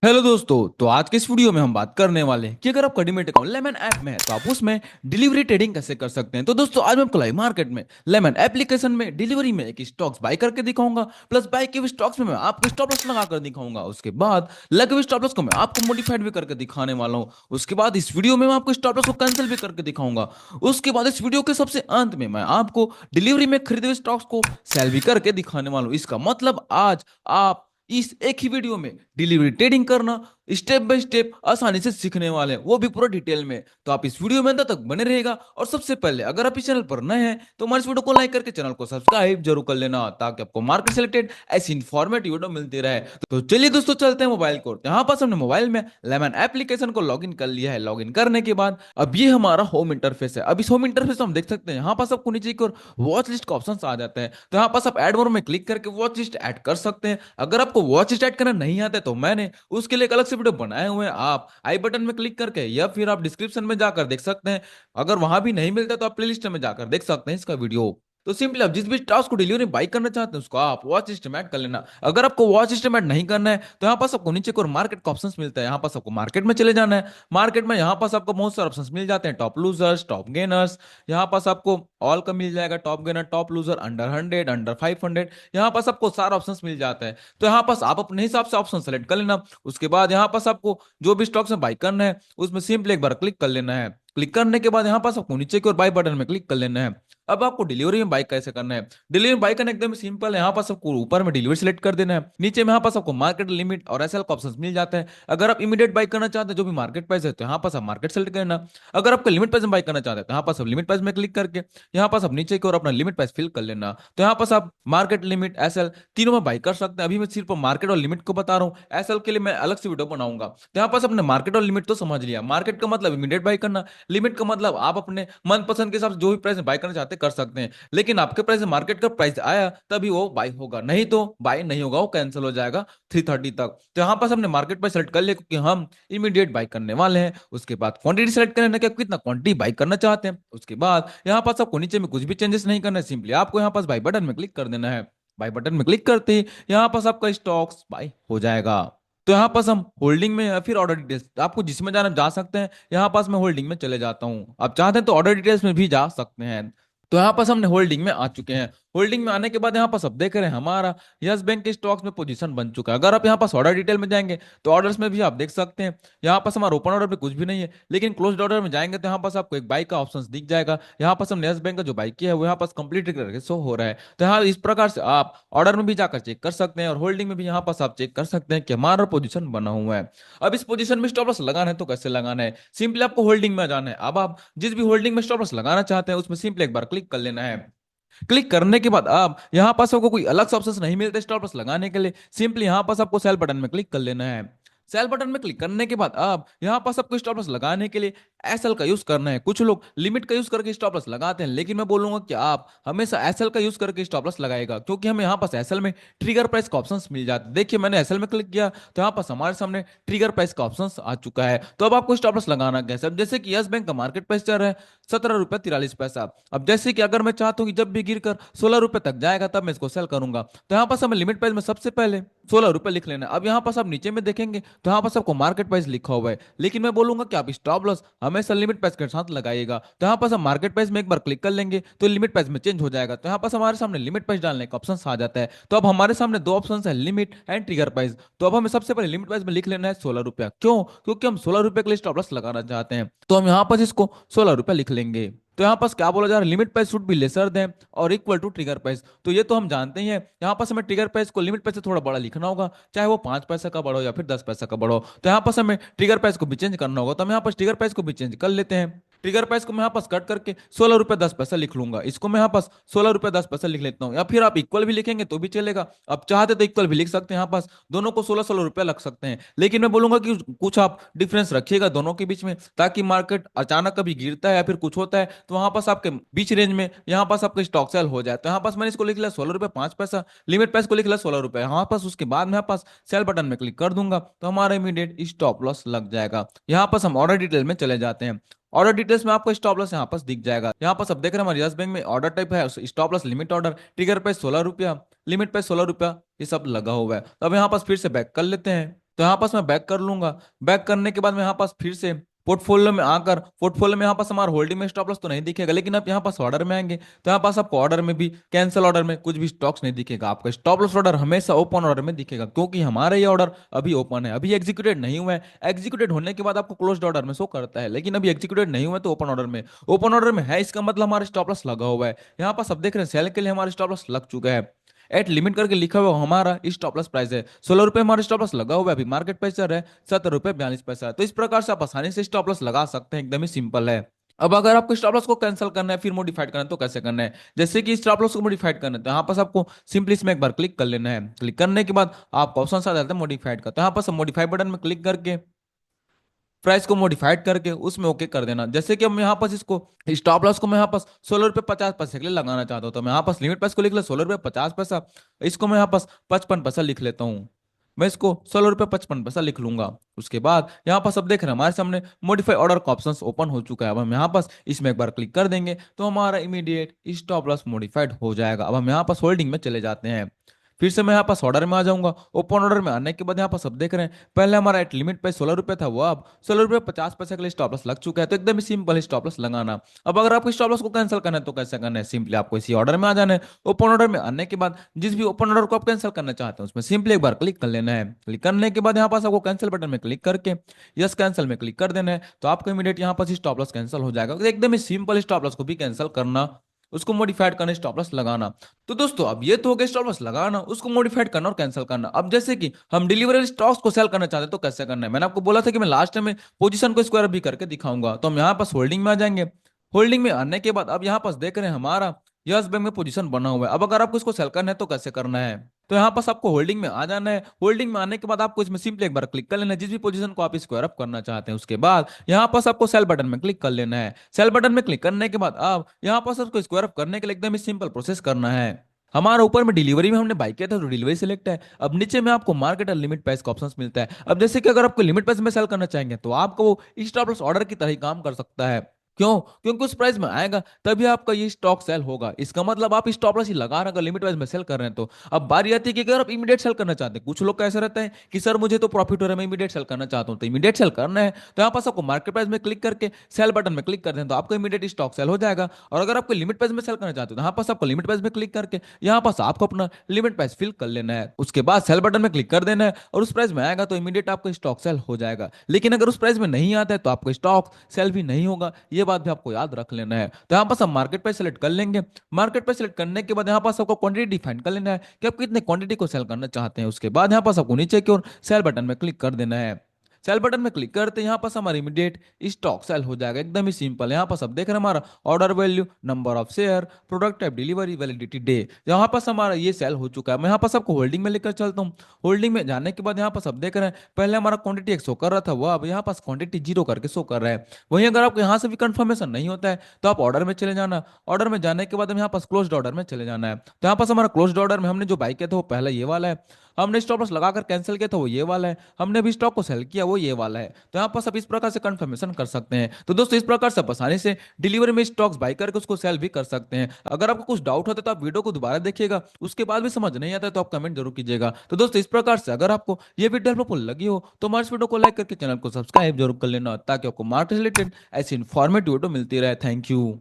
Hello दोस्तों। तो आज के इस वीडियो में हम बात करने वाले हैं कि अगर आपका डीमैट अकाउंट लेमन ऐप में है तो आप उसमें डिलीवरी ट्रेडिंग कैसे कर सकते हैं। तो दोस्तों आज मैं आपको लाइव मार्केट में लेमन एप्लीकेशन में डिलीवरी में एक स्टॉक्स बाय करके दिखाऊंगा, प्लस बाय के हुए स्टॉक्स में मैं आपको स्टॉप लॉस लगा कर दिखाऊंगा। उसके बाद लगे हुए स्टॉप लॉस को मैं आपको मॉडिफाइड भी करके दिखाने वाला हूँ। उसके बाद इस वीडियो में मैं आपको स्टॉप लॉस को कैंसिल भी करके दिखाऊंगा। उसके बाद इस वीडियो के सबसे अंत में मैं आपको डिलीवरी में खरीदे हुए स्टॉक्स को सेल भी करके दिखाने वाला हूँ। इसका मतलब आज आप इस एक ही वीडियो में डिलीवरी ट्रेडिंग करना स्टेप बाय स्टेप आसानी से सीखने वाले हैं, वो भी पूरा डिटेल में। तो आप इस वीडियो में अंत तक बने रहेगा। और सबसे पहले अगर आप इस चैनल पर नए हैं तो हमारे इस वीडियो को लाइक करके चैनल को सब्सक्राइब जरूर कर लेना, ताकि आपको मार्केट से रिलेटेड ऐसी इंफॉर्मेटिव वीडियो मिलती रहे। तो चलिए दोस्तों चलते हैं मोबाइल को। यहाँ पास हमने मोबाइल में लेमन एप्लीकेशन को लॉगिन कर लिया है। लॉगिन करने के बाद अब ये हमारा होम इंटरफेस है। अब इस होम इंटरफेस हम देख सकते हैं, यहाँ पास आपको नीचे की ओर वॉच लिस्ट का ऑप्शन आ जाता है। तो यहाँ पास आप एड मोर में क्लिक करके वॉच लिस्ट ऐड कर सकते हैं। अगर आपको वॉच लिस्ट ऐड करना नहीं आता है तो मैंने उसके लिए एक अलग से वीडियो बनाए हुए हैं, आप आई बटन में क्लिक करके या फिर आप डिस्क्रिप्शन में जाकर देख सकते हैं। अगर वहां भी नहीं मिलता तो आप प्लेलिस्ट में जाकर देख सकते हैं इसका वीडियो। तो सिंपली आप जिस भी टास्क को डिलीवरी बाई करना चाहते हैं उसको आप वॉच सिस्टम ऐड कर लेना। अगर आपको वॉच सिस्टम ऐड नहीं करना है तो यहाँ पास आपको नीचे को मार्केट का ऑप्शन मिलता है। यहाँ पास आपको मार्केट में चले जाना है। मार्केट में यहाँ पास आपको बहुत सारे ऑप्शन मिल जाते हैं, टॉप लूजर्स, टॉप गेनर्स। यहाँ पास आपको ऑल का मिल जाएगा, top gainer, top loser, under 100, under 500। यहाँ पास आपको सारा ऑप्शन मिल जाता है। तो यहाँ पास आप अपने हिसाब से ऑप्शन सेलेक्ट कर लेना। उसके बाद यहाँ पास आपको जो भी स्टॉक्स में बाई करना है उसमें सिंपली एक बार क्लिक कर लेना है। क्लिक करने के बाद यहाँ पास आपको नीचे की ओर बाई बटन में क्लिक कर लेना है। अब आपको डिलीवरी में बाई कैसे करना है। डिलीवरी में बाई करना एकदम सिंपल है। यहाँ पास आपको ऊपर में डिलीवरी सेलेक्ट कर देना है। नीचे में यहाँ पास आपको मार्केट लिमिट और एसएल का ऑप्शन मिल जाता है। अगर आप इमीडिएट बाई करना चाहते हैं जो भी मार्केट प्राइस है तो यहाँ पास आप मार्केट सेलेक्ट करना। अगर आपको लिमिट प्राइस में बाई करना चाहते हैं तो यहाँ पास आप लिमिट प्राइस में क्लिक करके यहाँ पास आप नीचे की ओर अपना लिमिट प्राइस फिल कर लेना। तो यहाँ पास आप मार्केट, लिमिट, एसएल तीनों में बाई कर सकते हैं। अभी मैं सिर्फ मार्केट और लिमिट को बता रहा हूँ, एसएल के लिए मैं अलग से वीडियो बनाऊंगा। तो यहाँ पास अपने मार्केट और लिमिट तो समझ लिया। मार्केट का मतलब इमीडिएट बाई करना, लिमिट का मतलब आप अपने मनपसंद के हिसाब से जो भी प्राइस में बाई करना चाहते हैं कर सकते हैं। लेकिन आपके प्राइस मार्केट का प्राइस आया तभी वो बाई होगा, नहीं तो बाई नहीं होगा, वो कैंसिल हो जाएगा 3:30 तक। तो यहाँ पास हमने मार्केट प्राइस सेलेक्ट कर लिया क्योंकि हम इमीडिएट बाई करने वाले हैं। उसके बाद क्वांटिटी सेलेक्ट करना कि आप कितना क्वांटिटी बाई करना चाहते हैं। उसके बाद यहाँ पास आपको नीचे में कुछ भी चेंजेस नहीं करना है, सिंपली आपको यहाँ पास बाई बटन में क्लिक कर देना है। बाई बटन में क्लिक करते ही यहाँ पास आपका स्टॉक्स बाई हो जाएगा। तो यहाँ पास हम होल्डिंग में या फिर ऑर्डर डिटेल्स, आपको जिसमें जाना जा सकते हैं। यहाँ पास मैं होल्डिंग में चले जाता हूँ। आप चाहते हैं तो ऑर्डर डिटेल्स में भी जा सकते हैं। तो यहाँ पास हमने होल्डिंग में आ चुके हैं। होल्डिंग में आने के बाद यहाँ पास अब देख रहे हैं हमारा यस बैंक के स्टॉक्स में पोजीशन बन चुका है। अगर आप यहाँ पास ऑर्डर डिटेल में जाएंगे तो ऑर्डर्स में भी आप देख सकते हैं यहाँ पास हमारा ओपन ऑर्डर पे कुछ भी नहीं है, लेकिन क्लोज ऑर्डर में जाएंगे तो यहाँ पास आपको एक बाई का ऑप्शन दिख जाएगा। यहाँ पास हमने यस बैंक का जो बाई किया है वो यहाँ पास कंप्लीट करके शो हो रहा है। तो यहाँ इस प्रकार से आप ऑर्डर में भी जाकर चेक कर सकते हैं और होल्डिंग में भी यहाँ पास आप चेक कर सकते हैं कि हमारा पोजीशन बना हुआ है। अब इस पोजीशन में स्टॉप लॉस लगाना है तो कैसे लगाना है, सिंपली आपको होल्डिंग में जाना है। अब आप जिस भी होल्डिंग में स्टॉप लॉस लगाना चाहते हैं उसमें सिंपली एक बार क्लिक कर लेना है। क्लिक करने के बाद अब यहाँ पास आपको कोई अलग से ऑप्शन नहीं मिलता स्टॉप लॉस लगाने के लिए, सिंपली यहाँ पास आपको सेल बटन में क्लिक कर लेना है। सेल बटन में क्लिक करने के बाद अब यहाँ पास आपको स्टॉप लॉस लगाने के लिए एसएल का यूज करना है। कुछ लोग लिमिट का यूज करके स्टॉप लॉस लगाते हैं, लेकिन मैं बोलूंगा कि आप हमेशा एसएल का यूज करके स्टॉप लॉस लगाएगा, क्योंकि हमें यहाँ पास एसएल में ट्रिगर प्राइस का ऑप्शन मिल जाता है। देखिए मैंने एसएल में क्लिक किया तो यहाँ पास हमारे सामने ट्रिगर प्राइस का ऑप्शन आ चुका है। तो अब आपको स्टॉप लॉस लगाना कैसे, अब जैसे कि यस बैंक का मार्केट प्राइस चल रहा है 17 रुपये 43 पैसा। अब जैसे कि अगर मैं चाहता हूँ कि जब भी गिरकर 16 रुपए तक जाएगा तब मैं इसको सेल करूंगा, तो यहाँ पास हमें लिमिट प्राइस में सबसे पहले 16 रुपए लिख लेना। अब यहाँ पास आप नीचे में देखेंगे तो यहाँ पास आपको मार्केट प्राइस लिखा हुआ है, लेकिन मैं बोलूंगा कि आप स्टॉप लॉस हमेशा लिमिट प्राइस के साथ लगाइएगा। तो यहाँ पास हम मार्केट प्राइस में एक बार क्लिक कर लेंगे तो लिमिट प्राइस में चेंज हो जाएगा। तो यहाँ पास हमारे सामने लिमिट प्राइस डालने का ऑप्शन आ जाता है। तो अब हमारे सामने दो ऑप्शन है, लिमिट एंड ट्रिगर प्राइस। तो अब हमें सबसे पहले लिमिट प्राइस में लिख लेना है 16 रुपया। क्यों? क्योंकि हम 16 रुपए के लिए स्टॉप लॉस लगाना चाहते हैं। तो हम यहाँ पास इसको 16 रुपया लिख लेंगे। तो यहाँ पास क्या बोला जा रहा है, limit price should be lesser than और इक्वल टू ट्रिगर प्राइस। तो ये तो हम जानते ही हैं। यहाँ पास हमें ट्रिगर प्राइस को लिमिट प्राइस से थोड़ा बड़ा लिखना होगा, चाहे वो 5 पैसा का बड़ा हो या फिर 10 पैसा का बड़ा हो। तो यहाँ पास हमें ट्रिगर प्राइस को भी चेंज करना होगा, तो हम यहाँ पास ट्रिगर प्राइस को भी चेंज कर लेते हैं। ट्रिगर प्राइस को मैं यहाँ पास कट करके 16 रुपये 10 पैसा लिख लूंगा। इसको मैं यहाँ पास 16 रुपये 10 पैसा लिख लेता हूँ, या फिर आप इक्वल भी लिखेंगे तो भी चलेगा। आप चाहते तो इक्वल भी लिख सकते हैं, यहाँ पास दोनों को 16 16 रुपया लग सकते हैं। लेकिन मैं बोलूंगा कि कुछ आप डिफरेंस रखिएगा दोनों के बीच में, ताकि मार्केट अचानक कभी गिरता है या फिर कुछ होता है तो वहां पास आपके बीच रेंज में यहाँ पास आपका स्टॉक सेल हो जाए। तो यहाँ पास मैंने इसको लिख लिया 16 रुपये 5 पैसा, लिमिट प्राइस को लिख लिया 16 रुपये। यहाँ पास उसके बाद में यहाँ पास सेल बटन में क्लिक कर दूंगा तो हमारा इमीडिएट स्टॉप लॉस लग जाएगा। यहाँ पास हम ऑर्डर डिटेल में चले जाते हैं। ऑर्डर डिटेल्स में आपको स्टॉप लॉस यहाँ पास दिख जाएगा। यहाँ पास आप देख रहे हैं हमारे यस बैंक में ऑर्डर टाइप है stop loss limit order, trigger price 16 रुपया, लिमिट प्राइस 16 रुपया, ये सब लगा हुआ है। तो अब यहाँ पास फिर से बैक कर लेते हैं। तो यहाँ पास मैं बैक कर लूंगा। बैक करने के बाद मैं यहाँ पास फिर से पोर्टफोलियो में आकर, पोर्टफोलियो में यहाँ पास हमारा होल्डिंग में स्टॉप लॉस तो नहीं दिखेगा, लेकिन आप यहाँ पास ऑर्डर में आएंगे तो यहाँ पास आपको ऑर्डर में भी, कैंसिल ऑर्डर में कुछ भी स्टॉक्स नहीं दिखेगा। आपका स्टॉप लॉस ऑर्डर हमेशा ओपन ऑर्डर में दिखेगा, क्योंकि हमारा ये ऑर्डर अभी ओपन है, अभी एग्जीक्यूटेड नहीं हुआ है। एग्जीक्यूटेड होने के बाद आपको क्लोज्ड ऑर्डर में शो करता है, लेकिन अभी एग्जीक्यूटेड नहीं हुआ है तो ओपन ऑर्डर में, ओपन ऑर्डर में है, इसका मतलब हमारा स्टॉप लॉस लगा हुआ है। यहाँ पास आप देख रहे हैं सेल के लिए हमारा स्टॉप लॉस लग चुका है। एट लिमिट करके लिखा हुआ हमारा स्टॉप लॉस प्राइस है 16 रुपए, हमारा स्टॉप लॉस लगा हुआ है। अभी मार्केट प्राइस चल रहा है 17 रुपए 42 पैसा। तो इस प्रकार से आप आसानी से स्टॉप लॉस लगा सकते हैं, एकदम ही सिंपल है। अब अगर आपको स्टॉप लॉस को कैंसिल करना है फिर मॉडिफाइड करना है तो कैसे करना है? जैसे कि स्टॉप लॉस को मॉडिफाइड करना है तो यहाँ पास आपको सिंपली इसमें एक बार क्लिक कर लेना है। क्लिक करने के बाद आपको ऑप्शन आ जाता है मॉडिफाइड का, तो यहाँ पास मॉडिफाइड बटन में क्लिक करके प्राइस को मॉडिफाइड करके उसमें ओके कर देना। जैसे कि हम यहाँ पास इसको स्टॉप लॉस को मैं यहाँ पास 16 रुपए 50 पैसे के लिए लगाना चाहता हूँ, तो मैं यहाँ पास लिमिट प्राइस को लिख ले 16 रुपए 50 पैसा। इसको मैं यहाँ पास 55 पैसा लिख लेता हूँ। मैं इसको 16 रुपए 55 पैसा लिख लूंगा। उसके बाद यहाँ पास अब देख रहे हैं हमारे सामने मॉडिफाई ऑर्डर का ऑप्शन ओपन हो चुका है। अब हम यहाँ पास इसमें एक बार क्लिक कर देंगे तो हमारा इमीडिएट स्टॉप लॉस मॉडिफाइड हो जाएगा। अब हम यहाँ पास होल्डिंग में चले जाते हैं। फिर से मैं यहाँ पास ऑर्डर में आ जाऊंगा। ओपन ऑर्डर में आने के बाद यहाँ पास सब देख रहे हैं पहले हमारा एट लिमिट पे 16 रुपए था, वो अब 16 रुपए 50 पैसे के लिए स्टॉप लॉस लग चुका है। तो एकदम ही सिंपल स्टॉप लॉस लगाना। अब अगर आपको स्टॉप लॉस को कैंसिल करना है तो कैसे करना है? सिंपली आपको इसी ऑर्डर में आ जाना है। ओपन ऑर्डर में आने के बाद जिस भी ओपन ऑर्डर को आप कैंसिल करना चाहते हैं उसमें सिंपली एक बार क्लिक कर लेना है। क्लिक करने के बाद यहाँ पास आपको कैंसिल बटन में क्लिक करके यस कैंसिल में क्लिक कर देना है, तो आपको इमीडिएट यहाँ पास स्टॉप लॉस कैंसिल हो जाएगा। तो एकदम ही सिंपल स्टॉप लॉस को भी कैंसिल करना, उसको मॉडिफाइड करना, स्टॉप लॉस लगाना। तो दोस्तों अब ये तो हो गया स्टॉप लॉस लगाना, उसको मॉडिफाइड करना और कैंसिल करना। अब जैसे कि हम डिलीवरी स्टॉक्स को सेल करना चाहते हैं तो कैसे करना है? मैंने आपको बोला था कि मैं लास्ट में पोजीशन को स्क्वायर भी करके दिखाऊंगा। तो हम यहाँ पास होल्डिंग में आ जाएंगे। होल्डिंग में आने के बाद अब यहाँ पास देख रहे हैं हमारा यस बैंक में पोजीशन बना हुआ है। अब अगर आपको इसको सेल करना है तो कैसे करना है? तो यहाँ पास आपको होल्डिंग में आ जाना है। होल्डिंग में आने के बाद आपको इसमें सिंपली एक बार क्लिक कर लेना है जिस भी पोजीशन को आप स्क्वायर अप करना चाहते हैं। उसके बाद यहाँ पास आपको सेल बटन में क्लिक कर लेना है। सेल बटन में क्लिक करने के बाद आप यहाँ पास आपको स्क्वायर अप करने के लिए एकदम ही सिंपल प्रोसेस करना है। हमारा ऊपर में डिलीवरी में हमने बाई किया था तो डिलीवरी सिलेक्ट है। अब नीचे में आपको मार्केट और लिमिट प्राइस का ऑप्शन मिलता है। अब जैसे कि अगर आपको लिमिट प्राइस में सेल करना चाहेंगे तो आपको वो स्टॉप लॉस ऑर्डर की तरह ही काम कर सकता है। क्यों? क्योंकि उस प्राइस में आएगा तभी आपका ये स्टॉक सेल होगा। इसका मतलब आप स्टॉप लॉस ही लगा रहे हैं अगर लिमिट प्राइस में सेल कर रहे हैं तो। अब बारी आती है कि अगर आप इमीडिएट सेल करना चाहते हैं, कुछ लोग कैसे रहते हैं कि सर मुझे तो प्रॉफिट हो रहा है, मैं इमीडिएट सेल करना चाहता हूं, तो इमीडिएट सेल करना है तो यहाँ पास आपको मार्केट प्राइस में क्लिक करके सेल बटन में क्लिक कर दें तो आपको इमीडिएट स्टॉक सेल हो जाएगा। और अगर आपको लिमिट प्राइस में सेल करना चाहते हो तो यहाँ पास आपको लिमिट प्राइस में क्लिक करके यहाँ पास आपको अपना लिमिट प्राइस फिल कर लेना है। उसके बाद सेल बटन में क्लिक कर देना है और उस प्राइस में आएगा तो इमीडिएट आपका स्टॉक सेल हो जाएगा। लेकिन अगर उस प्राइस में नहीं आता है तो आपको स्टॉक सेल भी नहीं होगा, ये बात भी आपको याद रख लेना है। तो यहाँ पास हम मार्केट प्राइस सेलेक्ट कर लेंगे। मार्केट प्राइस सेलेक्ट करने के बाद यहाँ पास आपको क्वांटिटी डिफाइन कर लेना है कि आप कितने क्वांटिटी को सेल करना चाहते हैं। उसके बाद यहाँ पास आपको नीचे की ओर सेल बटन में क्लिक कर देना है। सेल बटन में क्लिक करते हैं यहाँ पास हमारा इमीडिएट स्टॉक सेल हो जाएगा, एकदम ही सिंपल। यहाँ पास आप देख रहे हैं हमारा order value, number of share, product type, delivery, validity day, यहाँ पास हमारा ये सेल हो चुका है। मैं यहाँ पास आपको होल्डिंग में लेकर चलता हूँ। होल्डिंग में जाने के बाद यहाँ पास आप देख रहे हैं पहले हमारा क्वांटिटी एक शो कर रहा था, वो अब यहाँ पास क्वांटिटी 0 करके शो कर रहा है। वहीं अगर आपको यहाँ से भी कंफर्मेशन नहीं होता है तो आप ऑर्डर में चले जाना। ऑर्डर में जाने के बाद हम यहाँ पास क्लोज्ड ऑर्डर में चले जाना है। तो यहाँ पास हमारा क्लोज्ड ऑर्डर में हमने जो बाई किया था वो पहला ये वाला है। हमने स्टॉप लॉस लगाकर कैंसिल किया था वो ये वाला है। हमने भी स्टॉक को सेल किया वो ये वाला है। तो यहाँ पास आप इस प्रकार से कंफर्मेशन कर सकते हैं। तो दोस्तों इस प्रकार से आप आसानी से डिलीवरी में स्टॉक्स बाई करके उसको सेल भी कर सकते हैं। अगर आपको कुछ डाउट होता है तो आप वीडियो को दोबारा देखिएगा, उसके बाद भी समझ नहीं आता है तो आप कमेंट जरूर कीजिएगा। तो दोस्तों इस प्रकार से अगर आपको ये वीडियो हेल्पफुल लगी हो तो हमारे इस वीडियो को लाइक करके चैनल को सब्सक्राइब जरूर कर लेना ताकि आपको मार्केट रिलेटेड ऐसी इन्फॉर्मेटिव वीडियो मिलती रहे। Thank you.